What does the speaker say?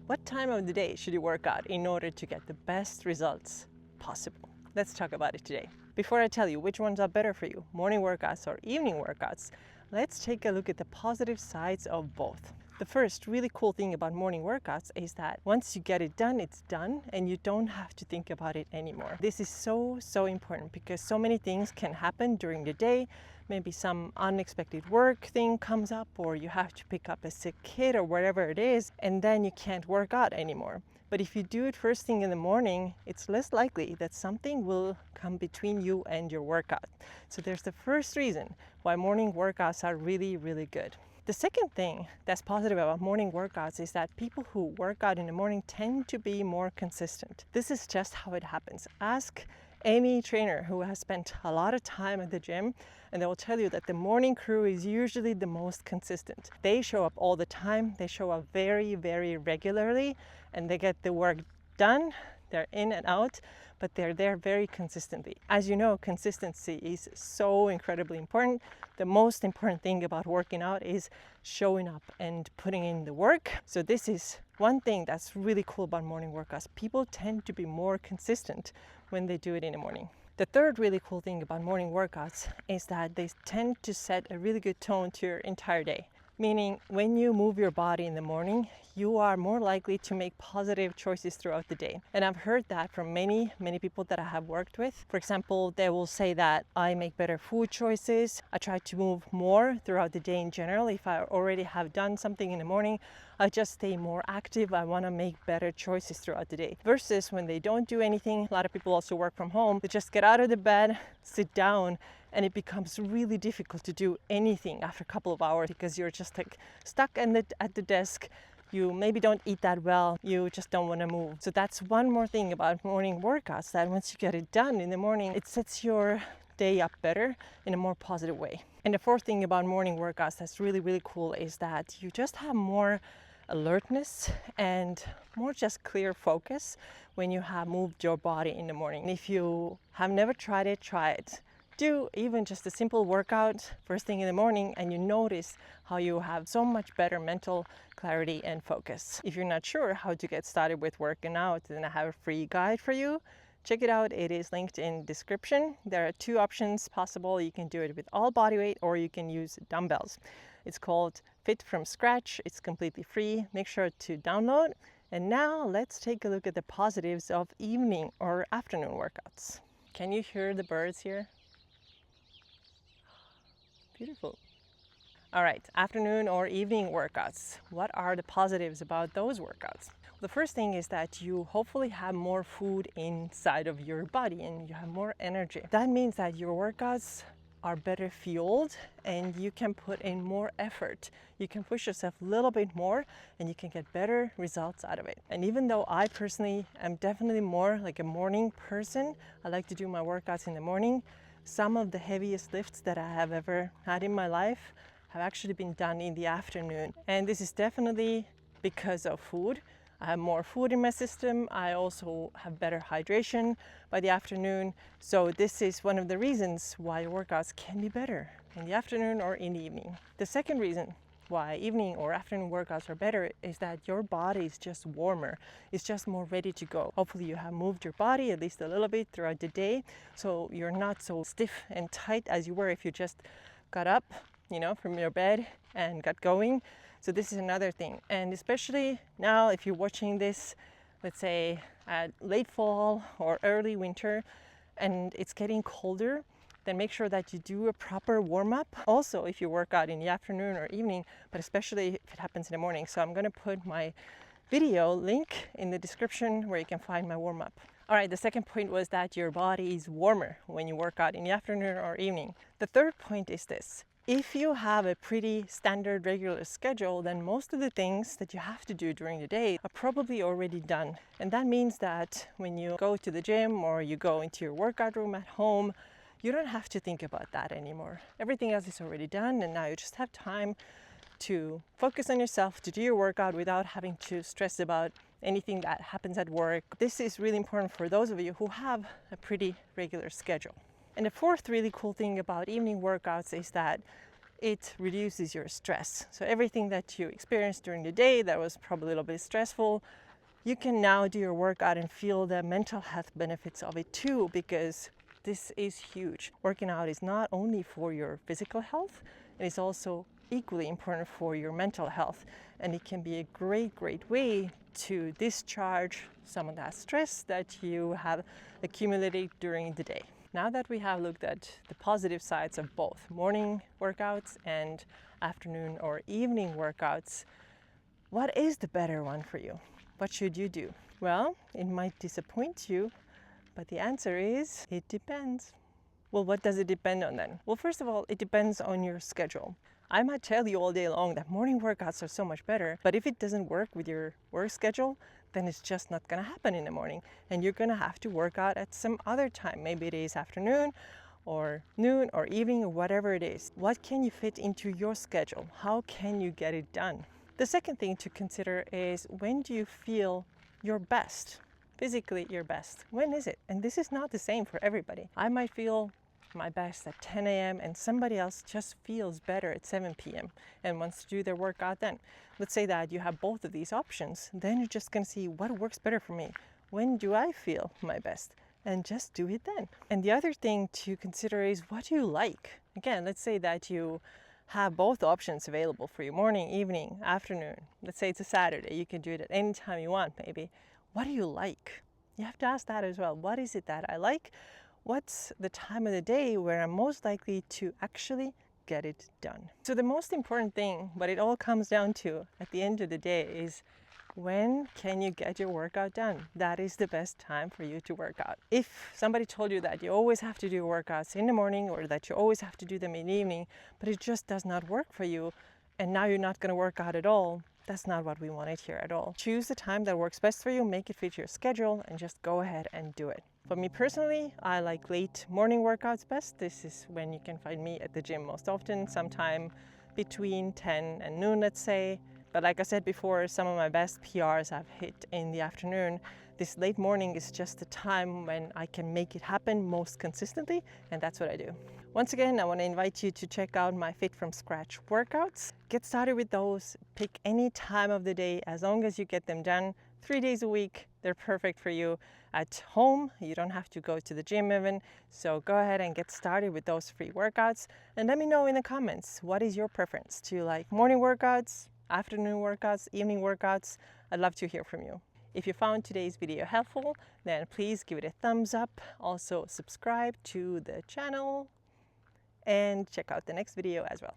What time of the day should you work out in order to get the best results possible? Let's talk about it today. Before I tell you which ones are better for you, morning workouts or evening workouts, let's take a look at the positive sides of both. The first really cool thing about morning workouts is that once you get it done, it's done and you don't have to think about it anymore. This is so important because so many things can happen during the day. Maybe some unexpected work thing comes up, or you have to pick up a sick kid or whatever it is, and then you can't work out anymore. But if you do it first thing in the morning, it's less likely that something will come between you and your workout. So there's the first reason why morning workouts are really good. The second thing that's positive about morning workouts is that people who work out in the morning tend to be more consistent. This is just how it happens. Ask any trainer who has spent a lot of time at the gym, and they will tell you that the morning crew is usually the most consistent. They show up all the time, they show up very regularly, and they get the work done. They're in and out, but they're there very consistently. As you know, consistency is so incredibly important. The most important thing about working out is showing up and putting in the work. So this is one thing that's really cool about morning workouts. People tend to be more consistent when they do it in the morning. The third really cool thing about morning workouts is that they tend to set a really good tone to your entire day. Meaning when you move your body in the morning, you are more likely to make positive choices throughout the day. And I've heard that from many people that I have worked with. For example, they will say that I make better food choices. I try to move more throughout the day in general. If I already have done something in the morning, I just stay more active. I want to make better choices throughout the day. Versus when they don't do anything, a lot of people also work from home. They just get out of the bed, sit down, and it becomes really difficult to do anything after a couple of hours because you're just like stuck at the desk. You maybe don't eat that well. You just don't want to move. So that's one more thing about morning workouts, that once you get it done in the morning, it sets your day up better in a more positive way. And the fourth thing about morning workouts that's really cool is that you just have more alertness and more just clear focus when you have moved your body in the morning. And if you have never tried it, try it. Do even just a simple workout first thing in the morning and you notice how you have so much better mental clarity and focus. If you're not sure how to get started with working out, then I have a free guide for you. Check it out. It is linked in description. There are two options possible. You can do it with all body weight or you can use dumbbells. It's called Fit from Scratch. It's completely free. Make sure to download. And now let's take a look at the positives of evening or afternoon workouts. Can you hear the birds here? Beautiful. All right, afternoon or evening workouts. What are the positives about those workouts? The first thing is that you hopefully have more food inside of your body and you have more energy. That means that your workouts are better fueled and you can put in more effort. You can push yourself a little bit more and you can get better results out of it. And even though I personally am definitely more like a morning person, I like to do my workouts in the morning. Some of the heaviest lifts that I have ever had in my life have actually been done in the afternoon. And this is definitely because of food. I have more food in my system. I also have better hydration by the afternoon. So this is one of the reasons why workouts can be better in the afternoon or in the evening. The second reason why evening or afternoon workouts are better is that your body is just warmer. It's just more ready to go. Hopefully you have moved your body at least a little bit throughout the day, so you're not so stiff and tight as you were if you just got up, from your bed and got going. So this is another thing. And especially now, if you're watching this, let's say at late fall or early winter, and it's getting colder, then make sure that you do a proper warm-up. Also, if you work out in the afternoon or evening, but especially if it happens in the morning. So I'm gonna put my video link in the description where you can find my warm-up. All right, the second point was that your body is warmer when you work out in the afternoon or evening. The third point is this. If you have a pretty standard regular schedule, then most of the things that you have to do during the day are probably already done. And that means that when you go to the gym or you go into your workout room at home, you don't have to think about that anymore. Everything else is already done and now you just have time to focus on yourself, to do your workout without having to stress about anything that happens at work. This is really important for those of you who have a pretty regular schedule. And the fourth really cool thing about evening workouts is that it reduces your stress. So everything that you experienced during the day that was probably a little bit stressful, you can now do your workout and feel the mental health benefits of it too, because this is huge. Working out is not only for your physical health, it is also equally important for your mental health. And it can be a great way to discharge some of that stress that you have accumulated during the day. Now that we have looked at the positive sides of both morning workouts and afternoon or evening workouts, what is the better one for you? What should you do? Well, it might disappoint you, but the answer is, it depends. Well, what does it depend on then? Well, first of all, it depends on your schedule. I might tell you all day long that morning workouts are so much better, but if it doesn't work with your work schedule, then it's just not gonna happen in the morning. And you're gonna have to work out at some other time. Maybe it is afternoon or noon or evening or whatever it is. What can you fit into your schedule? How can you get it done? The second thing to consider is, when do you feel your best? Physically your best. When is it? And this is not the same for everybody. I might feel my best at 10 a.m. and somebody else just feels better at 7 p.m. and wants to do their workout then. Let's say that you have both of these options. Then you're just gonna see what works better for me. When do I feel my best? And just do it then. And the other thing to consider is, what do you like? Again, let's say that you have both options available for you, morning, evening, afternoon. Let's say it's a Saturday. You can do it at any time you want, maybe. What do you like? You have to ask that as well. What is it that I like? What's the time of the day where I'm most likely to actually get it done? So the most important thing, what it all comes down to at the end of the day, is, when can you get your workout done? That is the best time for you to work out. If somebody told you that you always have to do workouts in the morning, or that you always have to do them in the evening, but it just does not work for you, and now you're not going to work out at all, that's not what we wanted here at all. Choose the time that works best for you, make it fit your schedule, and just go ahead and do it. For me personally, I like late morning workouts best. This is when you can find me at the gym most often, sometime between 10 and noon, let's say. But like I said before, some of my best PRs I've hit in the afternoon. This late morning is just the time when I can make it happen most consistently, and that's what I do. Once again, I want to invite you to check out my Fit from Scratch workouts. Get started with those. Pick any time of the day, as long as you get them done 3 days a week. They're perfect for you at home. You don't have to go to the gym even. So go ahead and get started with those free workouts. And let me know in the comments, what is your preference? Do you like morning workouts, afternoon workouts, evening workouts? I'd love to hear from you. If you found today's video helpful, then please give it a thumbs up. Also subscribe to the channel and check out the next video as well.